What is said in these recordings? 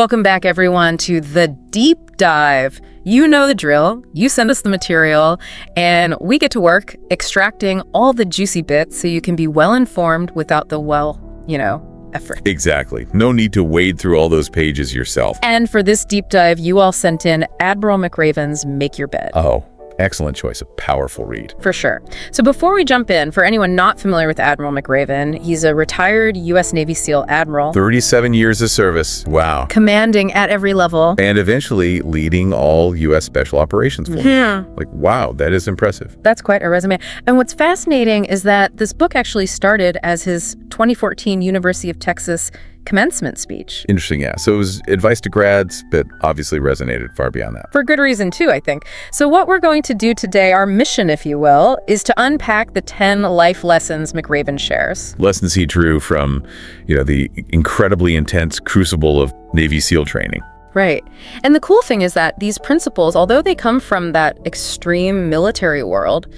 Welcome back, everyone, to The Deep Dive. You know the drill. You send us the material, and we get to work extracting all the juicy bits so you can be well-informed without the, effort. Exactly. No need to wade through all those pages yourself. And for this deep dive, you all sent in Admiral McRaven's Make Your Bed. Oh, excellent choice. A powerful read. For sure. So before we jump in, for anyone not familiar with Admiral McRaven, he's a retired U.S. Navy SEAL admiral. 37 years of service. Wow. Commanding at every level. And eventually leading all U.S. Special Operations Forces. Yeah. Wow, that is impressive. That's quite a resume. And what's fascinating is that this book actually started as his 2014 University of Texas commencement speech. Interesting, yeah. So it was advice to grads, but obviously resonated far beyond that. For good reason, too, I think. So what we're going to do today, our mission, if you will, is to unpack the 10 life lessons McRaven shares. Lessons he drew from, the incredibly intense crucible of Navy SEAL training. Right. And the cool thing is that these principles, although they come from that extreme military world,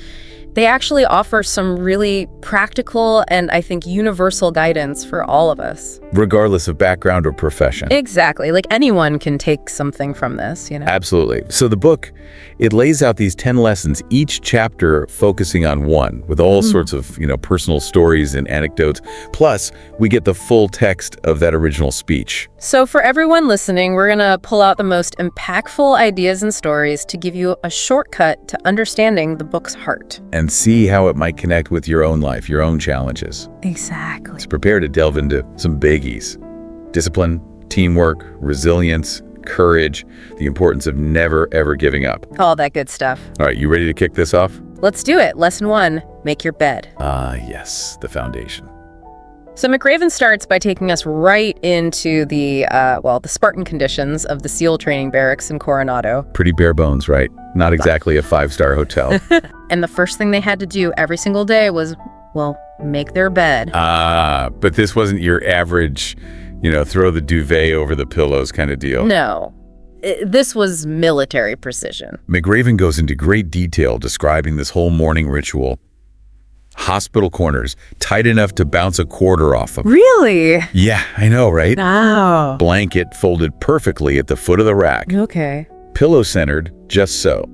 they actually offer some really practical and, I think, universal guidance for all of us. Regardless of background or profession. Exactly. Like anyone can take something from this, Absolutely. So the book, it lays out these 10 lessons, each chapter focusing on one, with all sorts of, personal stories and anecdotes. Plus, we get the full text of that original speech. So for everyone listening, we're going to pull out the most impactful ideas and stories to give you a shortcut to understanding the book's heart. And see how it might connect with your own life, your own challenges. Exactly. So prepare to delve into some biggies. Discipline, teamwork, resilience, courage, the importance of never, ever giving up. All that good stuff. All right, you ready to kick this off? Let's do it. Lesson 1, make your bed. Yes, the foundation. So McRaven starts by taking us right into the Spartan conditions of the SEAL training barracks in Coronado. Pretty bare bones, right? Not exactly a 5-star hotel. And the first thing they had to do every single day was, make their bed. But this wasn't your average, throw the duvet over the pillows kind of deal. No. This was military precision. McRaven goes into great detail describing this whole morning ritual. Hospital corners, tight enough to bounce a quarter off of. Really? Yeah, I know, right? Wow. Blanket folded perfectly at the foot of the rack. Okay. Pillow centered, just so.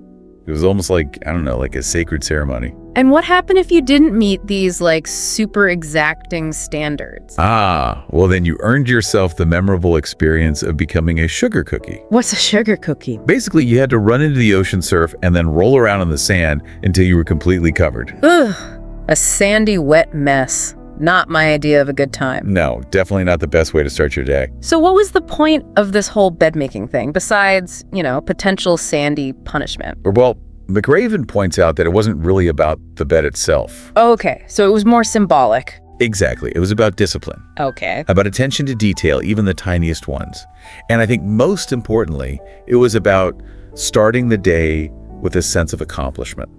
It was almost like, like a sacred ceremony. And what happened if you didn't meet these, super exacting standards? Well, then you earned yourself the memorable experience of becoming a sugar cookie. What's a sugar cookie? Basically, you had to run into the ocean surf and then roll around in the sand until you were completely covered. Ugh. A sandy, wet mess. Not my idea of a good time. No, definitely not the best way to start your day. So what was the point of this whole bed-making thing, besides, potential sandy punishment? Well, McRaven points out that it wasn't really about the bed itself. Okay, so it was more symbolic. Exactly. It was about discipline. Okay. About attention to detail, even the tiniest ones. And I think most importantly, it was about starting the day with a sense of accomplishment.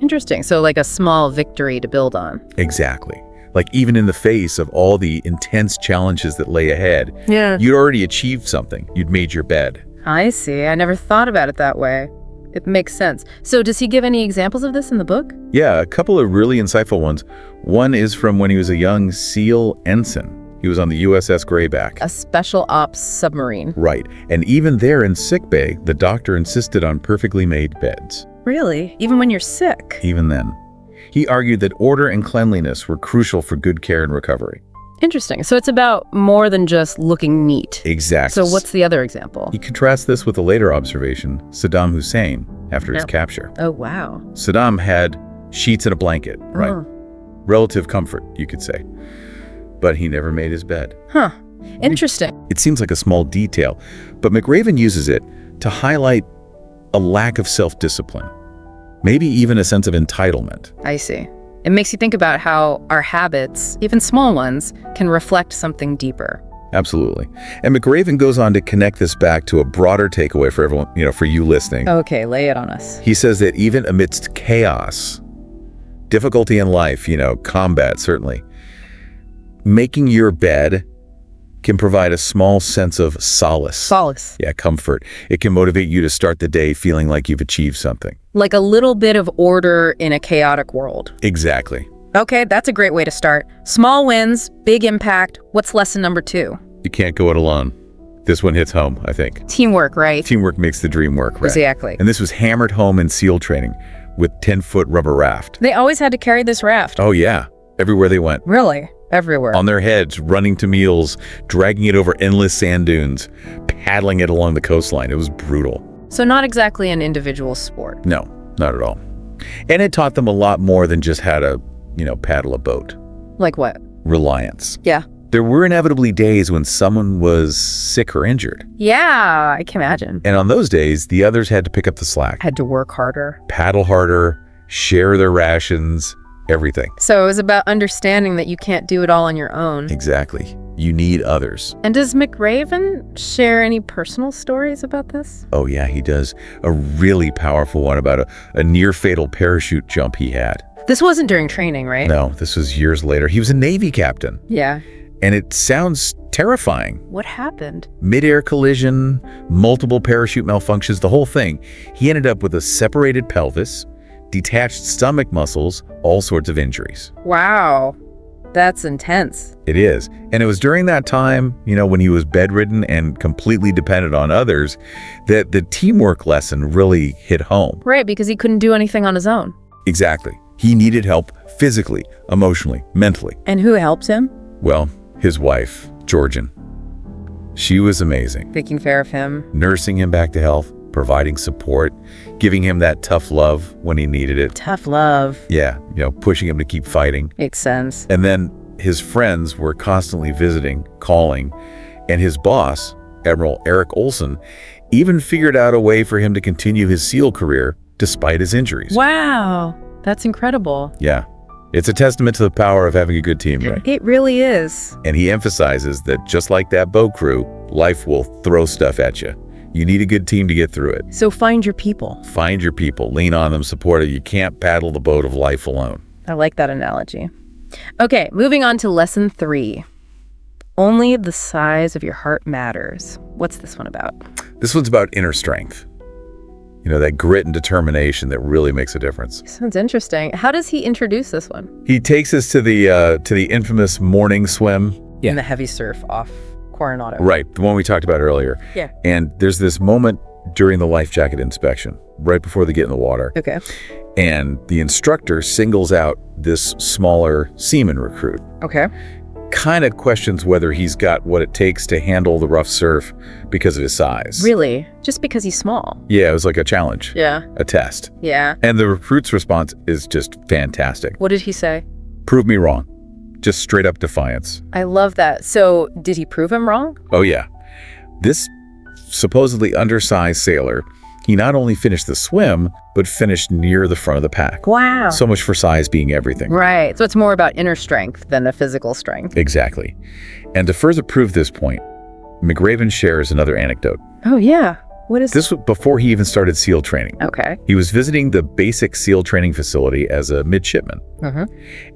Interesting. So like a small victory to build on. Exactly. Like even in the face of all the intense challenges that lay ahead, you'd already achieved something. You'd made your bed. I see. I never thought about it that way. It makes sense. So does he give any examples of this in the book? Yeah, a couple of really insightful ones. One is from when he was a young SEAL ensign. He was on the USS Grayback. A special ops submarine. Right. And even there in sickbay, the doctor insisted on perfectly made beds. Really? Even when you're sick? Even then. He argued that order and cleanliness were crucial for good care and recovery. Interesting. So it's about more than just looking neat. Exactly. So what's the other example? He contrasts this with a later observation, Saddam Hussein, after his capture. Oh, wow. Saddam had sheets and a blanket, right? Relative comfort, you could say. But he never made his bed. Huh. Interesting. It seems like a small detail, but McRaven uses it to highlight a lack of self-discipline. Maybe even a sense of entitlement. I see. It makes you think about how our habits, even small ones, can reflect something deeper. Absolutely. And McRaven goes on to connect this back to a broader takeaway for everyone, for you listening. Okay, lay it on us. He says that even amidst chaos, difficulty in life, combat, certainly, making your bed can provide a small sense of solace. Solace. Yeah, comfort. It can motivate you to start the day feeling like you've achieved something. Like a little bit of order in a chaotic world. Exactly. Okay, that's a great way to start. Small wins, big impact. What's lesson number 2? You can't go it alone. This one hits home, I think. Teamwork, right? Teamwork makes the dream work, right? Exactly. And this was hammered home in SEAL training with 10-foot rubber raft. They always had to carry this raft. Oh, yeah. Everywhere they went. Really? Everywhere. On their heads, running to meals, dragging it over endless sand dunes, paddling it along the coastline. It was brutal. So not exactly an individual sport. No, not at all. And it taught them a lot more than just how to, paddle a boat. Like what? Reliance. Yeah. There were inevitably days when someone was sick or injured. Yeah, I can imagine. And on those days, the others had to pick up the slack. Had to work harder. Paddle harder, share their rations, everything. So it was about understanding that you can't do it all on your own. Exactly. You need others. And does McRaven share any personal stories about this? Oh, yeah, he does. A really powerful one about a near-fatal parachute jump he had. This wasn't during training, right? No, this was years later. He was a Navy captain. Yeah. And it sounds terrifying. What happened? Mid-air collision, multiple parachute malfunctions, the whole thing. He ended up with a separated pelvis, detached stomach muscles, all sorts of injuries. Wow. That's intense. It is. And it was during that time, when he was bedridden and completely dependent on others, that the teamwork lesson really hit home. Right, because he couldn't do anything on his own. Exactly. He needed help physically, emotionally, mentally. And who helped him? Well, his wife, Georgian. She was amazing. Taking care of him. Nursing him back to health, providing support, giving him that tough love when he needed it. Tough love. Yeah, pushing him to keep fighting. Makes sense. And then his friends were constantly visiting, calling, and his boss, Admiral Eric Olson, even figured out a way for him to continue his SEAL career despite his injuries. Wow, that's incredible. Yeah, it's a testament to the power of having a good team, right? It really is. And he emphasizes that just like that boat crew, life will throw stuff at you. You need a good team to get through it. So find your people. Find your people, lean on them, support it. You can't paddle the boat of life alone. I like that analogy. Okay, moving on to lesson 3. Only the size of your heart matters. What's this one about? This one's about inner strength. That grit and determination that really makes a difference. Sounds interesting. How does he introduce this one? He takes us to the infamous morning swim. Yeah. In the heavy surf off Coronado. Right, the one we talked about earlier. Yeah. And there's this moment during the life jacket inspection, right before they get in the water. Okay. And the instructor singles out this smaller seaman recruit. Okay. Kind of questions whether he's got what it takes to handle the rough surf because of his size. Really? Just because he's small? Yeah, it was like a challenge. Yeah. A test. Yeah. And the recruit's response is just fantastic. What did he say? Prove me wrong. Just straight up defiance. I love that. So did he prove him wrong? Oh, yeah. This supposedly undersized sailor, he not only finished the swim, but finished near the front of the pack. Wow. So much for size being everything. Right. So it's more about inner strength than the physical strength. Exactly. And to further prove this point, McRaven shares another anecdote. Oh, yeah. What is This was before he even started SEAL training. Okay. He was visiting the basic SEAL training facility as a midshipman.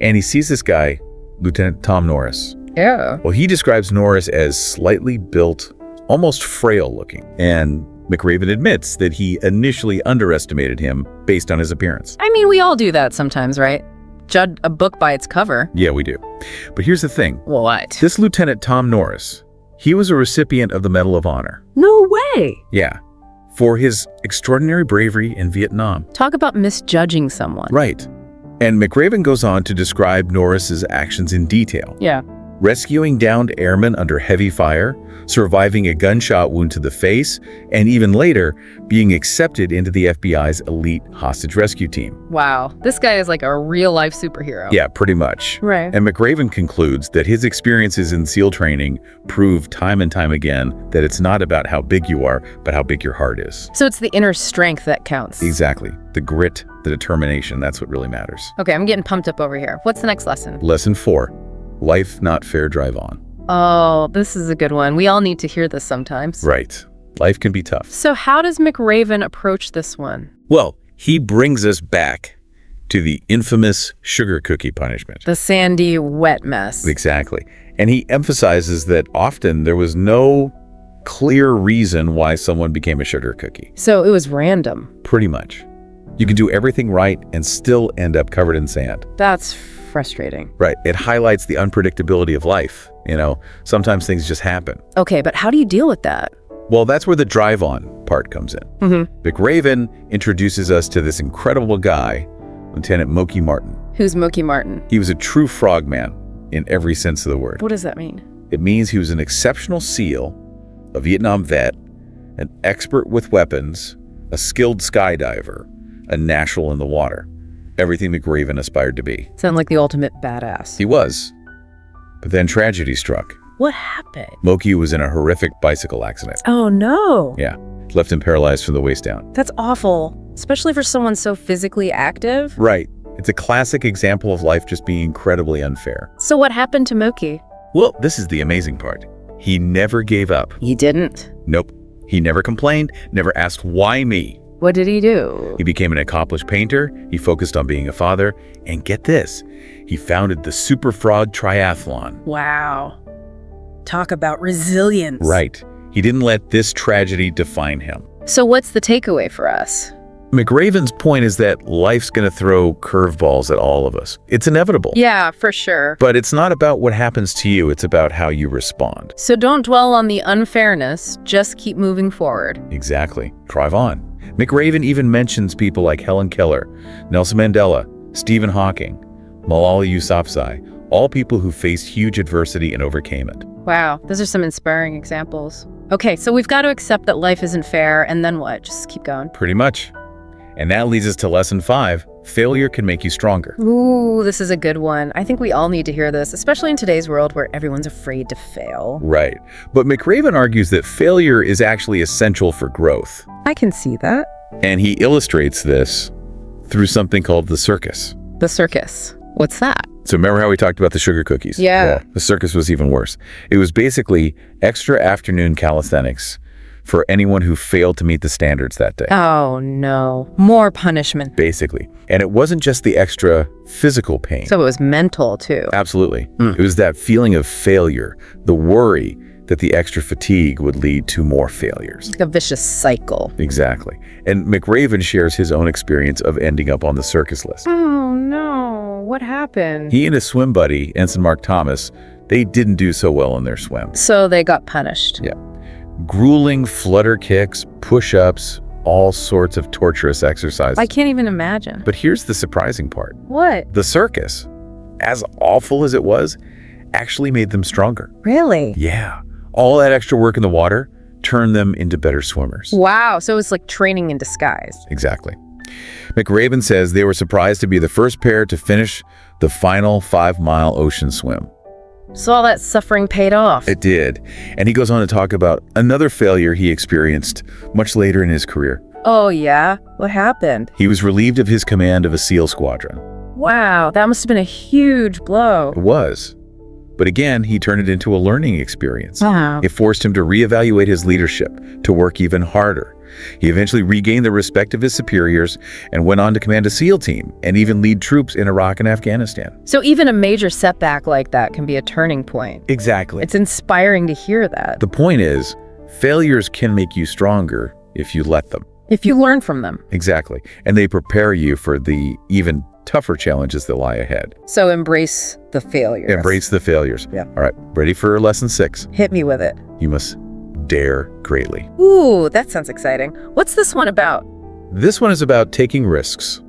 And he sees this guy, Lieutenant Tom Norris. Yeah. Well, he describes Norris as slightly built, almost frail looking. And McRaven admits that he initially underestimated him based on his appearance. I mean, we all do that sometimes, right? Judge a book by its cover. Yeah, we do. But here's the thing. What? This Lieutenant Tom Norris, he was a recipient of the Medal of Honor. No way. Yeah. For his extraordinary bravery in Vietnam. Talk about misjudging someone. Right. And McRaven goes on to describe Norris's actions in detail. Yeah. Rescuing downed airmen under heavy fire, surviving a gunshot wound to the face, and even later, being accepted into the FBI's elite hostage rescue team. Wow. This guy is like a real-life superhero. Yeah, pretty much. Right. And McRaven concludes that his experiences in SEAL training prove time and time again that it's not about how big you are, but how big your heart is. So it's the inner strength that counts. Exactly. The grit, the determination, that's what really matters. Okay, I'm getting pumped up over here. What's the next lesson? Lesson 4, life not fair, drive on. Oh, this is a good one. We all need to hear this sometimes. Right. Life can be tough. So how does McRaven approach this one? Well, he brings us back to the infamous sugar cookie punishment. The sandy, wet mess. Exactly. And he emphasizes that often there was no clear reason why someone became a sugar cookie. So it was random. Pretty much. You can do everything right and still end up covered in sand. That's frustrating. Right. It highlights the unpredictability of life. Sometimes things just happen. Okay, but how do you deal with that? Well, that's where the drive-on part comes in. McRaven introduces us to this incredible guy, Lieutenant Moki Martin. Who's Moki Martin? He was a true frogman in every sense of the word. What does that mean? It means he was an exceptional SEAL, a Vietnam vet, an expert with weapons, a skilled skydiver, a natural in the water. Everything McRaven aspired to be. Sound like the ultimate badass. He was. But then tragedy struck. What happened? Moki was in a horrific bicycle accident. Oh, no. Yeah. Left him paralyzed from the waist down. That's awful, especially for someone so physically active. Right. It's a classic example of life just being incredibly unfair. So what happened to Moki? Well, this is the amazing part. He never gave up. He didn't. Nope. He never complained, never asked, why me? What did he do? He became an accomplished painter, he focused on being a father, and get this, he founded the Super Frog Triathlon. Wow. Talk about resilience. Right. He didn't let this tragedy define him. So what's the takeaway for us? McRaven's point is that life's going to throw curveballs at all of us. It's inevitable. Yeah, for sure. But it's not about what happens to you, it's about how you respond. So don't dwell on the unfairness, just keep moving forward. Exactly. Drive on. McRaven even mentions people like Helen Keller, Nelson Mandela, Stephen Hawking, Malala Yousafzai, all people who faced huge adversity and overcame it. Wow, those are some inspiring examples. Okay, so we've got to accept that life isn't fair, and then what? Just keep going. Pretty much. And that leads us to lesson 5. Failure can make you stronger. Ooh, this is a good one. I think we all need to hear this, especially in today's world where everyone's afraid to fail. Right. But McRaven argues that failure is actually essential for growth. I can see that. And he illustrates this through something called the circus. The circus. What's that? So remember how we talked about the sugar cookies? Yeah. The circus was even worse. It was basically extra afternoon calisthenics for anyone who failed to meet the standards that day. Oh, no. More punishment. Basically. And it wasn't just the extra physical pain. So it was mental, too. Absolutely. It was that feeling of failure, the worry that the extra fatigue would lead to more failures. Like a vicious cycle. Exactly. And McRaven shares his own experience of ending up on the circus list. Oh, no. What happened? He and his swim buddy, Ensign Mark Thomas, they didn't do so well in their swim. So they got punished. Yeah. Grueling flutter kicks, push-ups, all sorts of torturous exercises. I can't even imagine. But here's the surprising part. What? The circus, as awful as it was, actually made them stronger. Really? Yeah. All that extra work in the water turned them into better swimmers. Wow. So it's like training in disguise. Exactly. McRaven says they were surprised to be the first pair to finish the final 5-mile ocean swim. So all that suffering paid off. It did. And he goes on to talk about another failure he experienced much later in his career. Oh, yeah? What happened? He was relieved of his command of a SEAL squadron. Wow, that must have been a huge blow. It was. But again, he turned it into a learning experience. Wow. It forced him to reevaluate his leadership, to work even harder. He eventually regained the respect of his superiors and went on to command a SEAL team and even lead troops in Iraq and Afghanistan. So even a major setback like that can be a turning point. Exactly. It's inspiring to hear that. The point is, failures can make you stronger if you let them. If you learn from them. Exactly. And they prepare you for the even tougher challenges that lie ahead. So embrace the failures. Embrace the failures. Yeah. All right, ready for lesson 6? Hit me with it. You must dare greatly. Ooh, that sounds exciting. What's this one about? This one is about taking risks,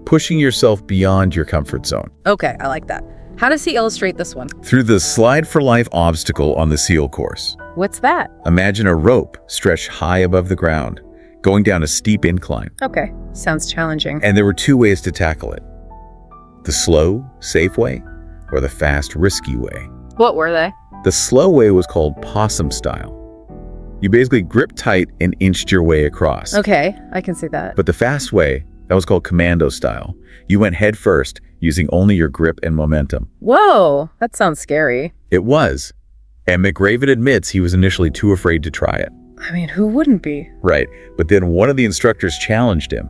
pushing yourself beyond your comfort zone. Okay, I like that. How does he illustrate this one? Through the Slide for Life obstacle on the SEAL course. What's that? Imagine a rope stretched high above the ground, going down a steep incline. Okay, sounds challenging. And there were 2 ways to tackle it. The slow, safe way, or the fast, risky way. What were they? The slow way was called possum style. You basically gripped tight and inched your way across. Okay, I can see that. But the fast way, that was called commando style. You went head first, using only your grip and momentum. Whoa, that sounds scary. It was. And McRaven admits he was initially too afraid to try it. I mean, who wouldn't be? Right. But then one of the instructors challenged him,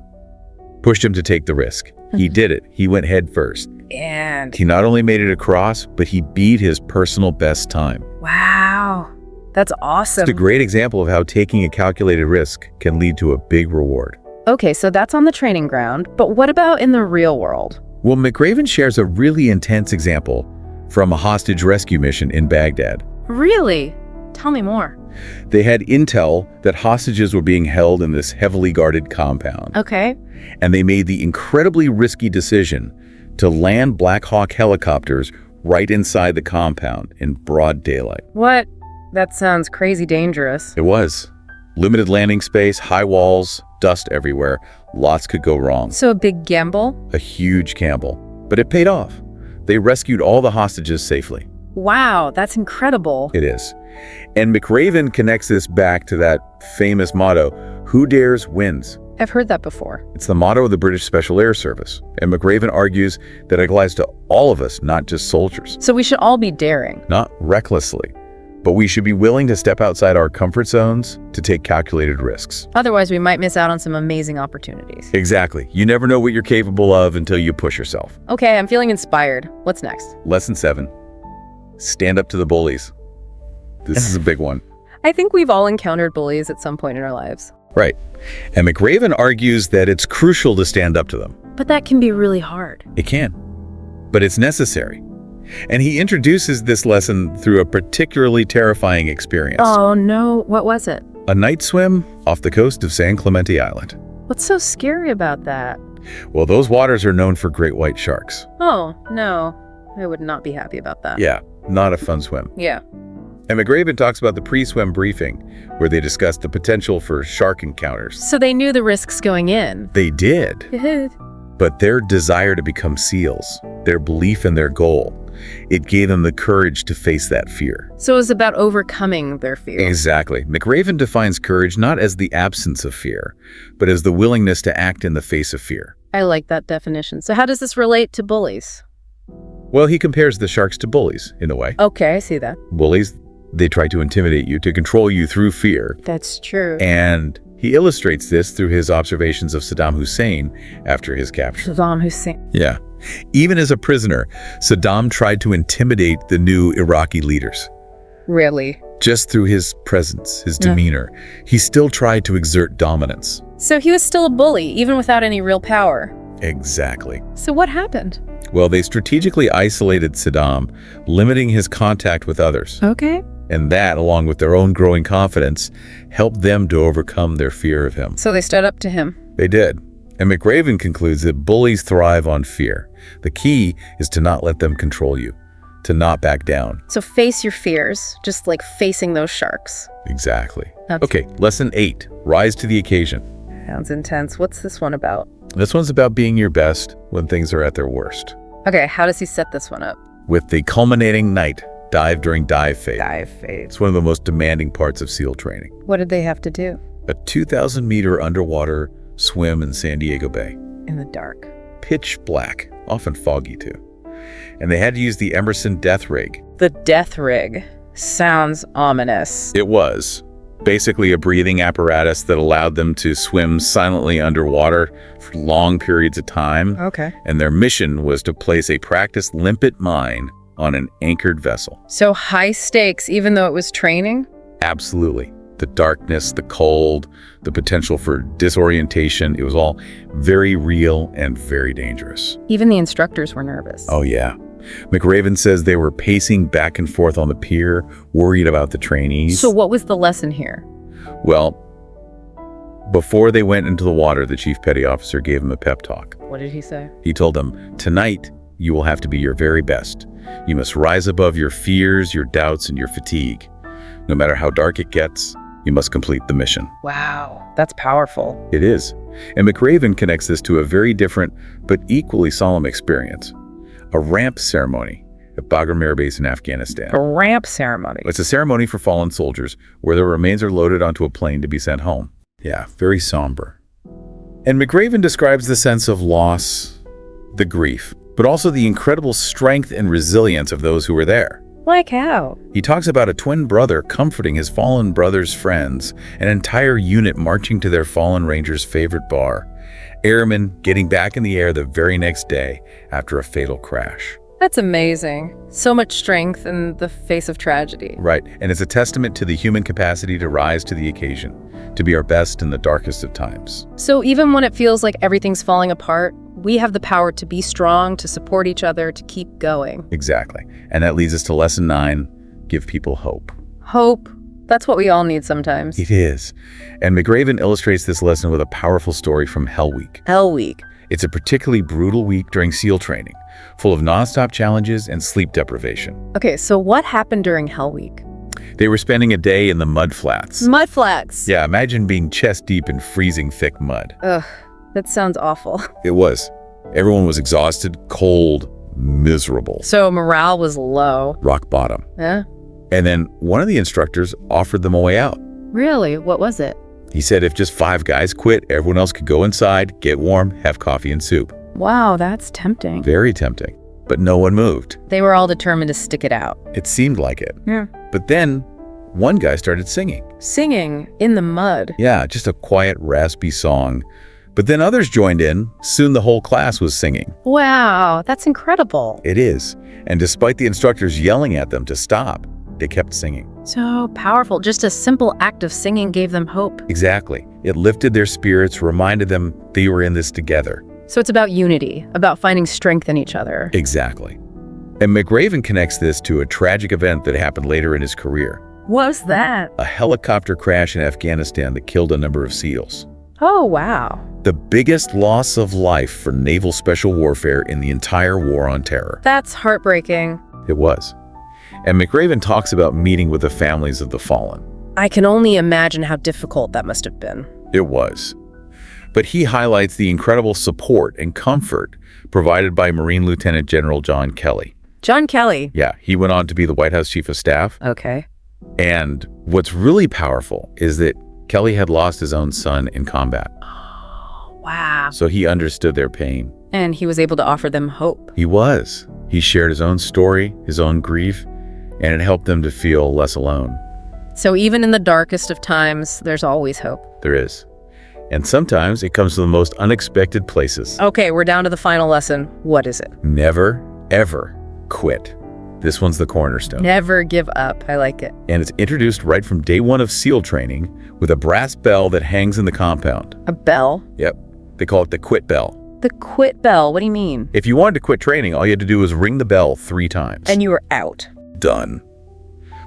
pushed him to take the risk. He did it. He went head first. And He not only made it across, but he beat his personal best time. wow, that's awesome. It's a great example of how taking a calculated risk can lead to a big reward. Okay, so that's on the training ground, but what about in the real world? Well, McRaven shares a really intense example from a hostage rescue mission in Baghdad. Really? Tell me more. They had intel that hostages were being held in this heavily guarded compound. Okay. And they made the incredibly risky decision to land Black Hawk helicopters right inside the compound in broad daylight. What? That sounds crazy dangerous. It was. Limited landing space, high walls, dust everywhere. Lots could go wrong. So a big gamble? A huge gamble. But it paid off. They rescued all the hostages safely. Wow, that's incredible. It is. And McRaven connects this back to that famous motto, "Who dares wins." I've heard that before. It's the motto of the British Special Air Service. And McRaven argues that it applies to all of us, not just soldiers. So we should all be daring. Not recklessly, but we should be willing to step outside our comfort zones to take calculated risks. Otherwise, we might miss out on some amazing opportunities. Exactly. You never know what you're capable of until you push yourself. Okay, I'm feeling inspired. What's next? Lesson 7. Stand up to the bullies. This is a big one. I think we've all encountered bullies at some point in our lives. Right. And McRaven argues that it's crucial to stand up to them. But that can be really hard. It can. But it's necessary. And he introduces this lesson through a particularly terrifying experience. Oh no, what was it? A night swim off the coast of San Clemente Island. What's so scary about that? Well, those waters are known for great white sharks. Oh, no. I would not be happy about that. Yeah, not a fun swim. Yeah. And McRaven talks about the pre-swim briefing, where they discussed the potential for shark encounters. So they knew the risks going in. They did. But their desire to become SEALs, their belief in their goal, it gave them the courage to face that fear. So it was about overcoming their fear. Exactly. McRaven defines courage not as the absence of fear, but as the willingness to act in the face of fear. I like that definition. So how does this relate to bullies? Well, he compares the sharks to bullies, in a way. Okay, I see that. Bullies, they try to intimidate you, to control you through fear. That's true. And he illustrates this through his observations of Saddam Hussein after his capture. Saddam Hussein. Yeah. Even as a prisoner, Saddam tried to intimidate the new Iraqi leaders. Really? Just through his presence, his demeanor, he still tried to exert dominance. So he was still a bully, even without any real power. Exactly. So what happened? Well, they strategically isolated Saddam, limiting his contact with others. Okay. And that, along with their own growing confidence, helped them to overcome their fear of him. So they stood up to him. They did. And McRaven concludes that bullies thrive on fear. The key is to not let them control you, to not back down. So face your fears, just like facing those sharks. Exactly. Okay, lesson 8, rise to the occasion. Sounds intense. What's this one about? This one's about being your best when things are at their worst. Okay, how does he set this one up? With the culminating night, dive during dive phase. Dive phase. It's one of the most demanding parts of SEAL training. What did they have to do? A 2,000-meter underwater swim in San Diego Bay. In the dark. Pitch black, often foggy too. And they had to use the Emerson death rig. The death rig. Sounds ominous. It was. Basically a breathing apparatus that allowed them to swim silently underwater for long periods of time. Okay. And their mission was to place a practiced limpet mine on an anchored vessel. So high stakes, even though it was training? Absolutely. The darkness, the cold, the potential for disorientation, it was all very real and very dangerous. Even the instructors were nervous. Oh, yeah. McRaven says they were pacing back and forth on the pier, worried about the trainees. So what was the lesson here? Well, before they went into the water, the chief petty officer gave them a pep talk. What did he say? He told them, tonight, you will have to be your very best. You must rise above your fears, your doubts, and your fatigue. No matter how dark it gets, you must complete the mission. Wow, that's powerful. It is. And McRaven connects this to a very different but equally solemn experience. A ramp ceremony at Bagram Air Base in Afghanistan. A ramp ceremony. It's a ceremony for fallen soldiers where their remains are loaded onto a plane to be sent home. Yeah, very somber. And McRaven describes the sense of loss, the grief, but also the incredible strength and resilience of those who were there. Like how? He talks about a twin brother comforting his fallen brother's friends, an entire unit marching to their fallen ranger's favorite bar, airmen getting back in the air the very next day after a fatal crash. That's amazing. So much strength in the face of tragedy. Right, and it's a testament to the human capacity to rise to the occasion, to be our best in the darkest of times. So even when it feels like everything's falling apart, we have the power to be strong, to support each other, to keep going. Exactly. And that leads us to lesson 9, give people hope. Hope. That's what we all need sometimes. It is. And McRaven illustrates this lesson with a powerful story from Hell Week. Hell Week. It's a particularly brutal week during SEAL training, full of nonstop challenges and sleep deprivation. Okay, so what happened during Hell Week? They were spending a day in the mud flats. Mud flats. Yeah, imagine being chest deep in freezing thick mud. Ugh, that sounds awful. It was. Everyone was exhausted, cold, miserable. So morale was low. Rock bottom. Yeah? And then one of the instructors offered them a way out. Really? What was it? He said if just 5 guys quit, everyone else could go inside, get warm, have coffee and soup. Wow, that's tempting. Very tempting. But no one moved. They were all determined to stick it out. It seemed like it. Yeah. But then one guy started singing. Singing in the mud. Yeah, just a quiet, raspy song. But then others joined in. Soon the whole class was singing. Wow, that's incredible. It is. And despite the instructors yelling at them to stop, they kept singing. So powerful. Just a simple act of singing gave them hope. Exactly. It lifted their spirits, reminded them they were in this together. So it's about unity, about finding strength in each other. Exactly. And McRaven connects this to a tragic event that happened later in his career. What was that? A helicopter crash in Afghanistan that killed a number of SEALs. Oh, wow. The biggest loss of life for naval special warfare in the entire war on terror. That's heartbreaking. It was. And McRaven talks about meeting with the families of the fallen. I can only imagine how difficult that must have been. It was. But he highlights the incredible support and comfort provided by Marine Lieutenant General John Kelly. John Kelly. Yeah, he went on to be the White House Chief of Staff. Okay. And what's really powerful is that Kelly had lost his own son in combat. Oh, wow. So he understood their pain. And he was able to offer them hope. He was. He shared his own story, his own grief, and it helped them to feel less alone. So even in the darkest of times, there's always hope. There is. And sometimes it comes to the most unexpected places. Okay, we're down to the final lesson. What is it? Never, ever quit. This one's the cornerstone. Never give up. I like it. And it's introduced right from day 1 of SEAL training with a brass bell that hangs in the compound. A bell? Yep. They call it the quit bell. The quit bell. What do you mean? If you wanted to quit training, all you had to do was ring the bell 3 times. And you were out. Done.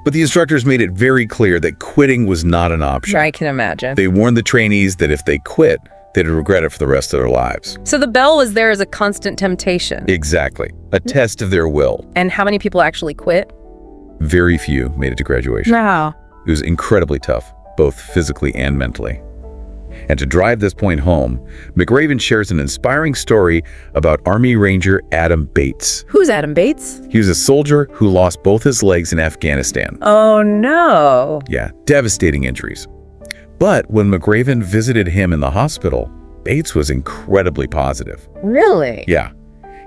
But the instructors made it very clear that quitting was not an option. I can imagine. They warned the trainees that if they quit, they'd regret it for the rest of their lives. So the bell was there as a constant temptation. Exactly. A test of their will. And how many people actually quit? Very few made it to graduation. Wow. It was incredibly tough, both physically and mentally. And to drive this point home, McRaven shares an inspiring story about Army Ranger Adam Bates. Who's Adam Bates? He was a soldier who lost both his legs in Afghanistan. Oh, no. Yeah, devastating injuries. But when McRaven visited him in the hospital, Bates was incredibly positive. Really? Yeah.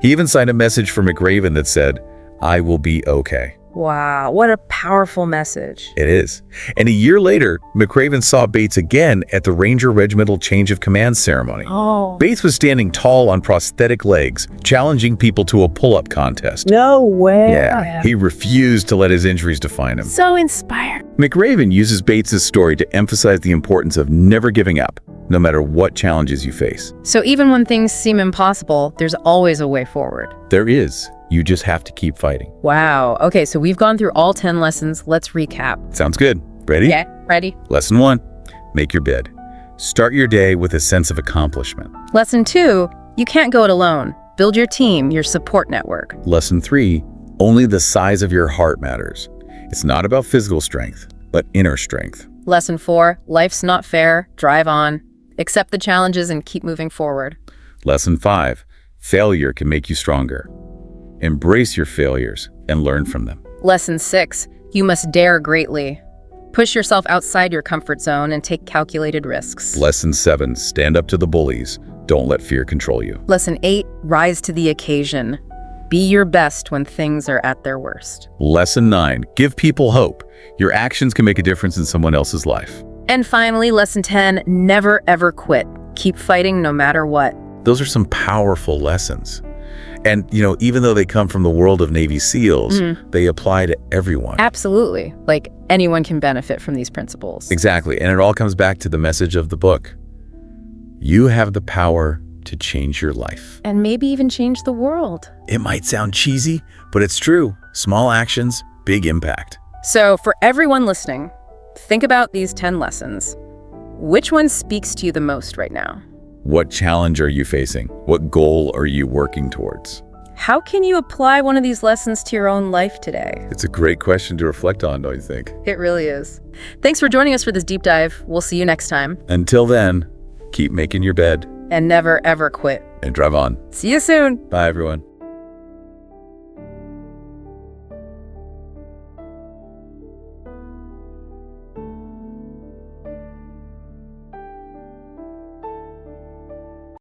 He even signed a message for McRaven that said, "I will be okay." Wow, what a powerful message. It is. And a year later, McRaven saw Bates again at the Ranger Regimental Change of Command ceremony. Oh. Bates was standing tall on prosthetic legs, challenging people to a pull-up contest. No way. Yeah, he refused to let his injuries define him. So inspired. McRaven uses Bates's story to emphasize the importance of never giving up, no matter what challenges you face. So even when things seem impossible, there's always a way forward. There is. You just have to keep fighting. Wow. Okay, so we've gone through all 10 lessons. Let's recap. Sounds good. Ready? Yeah, ready. Lesson 1, make your bed. Start your day with a sense of accomplishment. Lesson 2, you can't go it alone. Build your team, your support network. Lesson 3, only the size of your heart matters. It's not about physical strength, but inner strength. Lesson 4, life's not fair. Drive on. Accept the challenges and keep moving forward. Lesson 5, failure can make you stronger. Embrace your failures and learn from them. Lesson 6, you must dare greatly. Push yourself outside your comfort zone and take calculated risks. Lesson 7, stand up to the bullies. Don't let fear control you. Lesson 8, rise to the occasion. Be your best when things are at their worst. Lesson 9, give people hope. Your actions can make a difference in someone else's life. And finally, lesson 10, never ever quit. Keep fighting no matter what. Those are some powerful lessons. And, even though they come from the world of Navy SEALs, they apply to everyone. Absolutely. Like anyone can benefit from these principles. Exactly. And it all comes back to the message of the book. You have the power to change your life. And maybe even change the world. It might sound cheesy, but it's true. Small actions, big impact. So for everyone listening, think about these 10 lessons. Which one speaks to you the most right now? What challenge are you facing? What goal are you working towards? How can you apply one of these lessons to your own life today? It's a great question to reflect on, don't you think? It really is. Thanks for joining us for this deep dive. We'll see you next time. Until then, keep making your bed. And never, ever quit. And drive on. See you soon. Bye, everyone.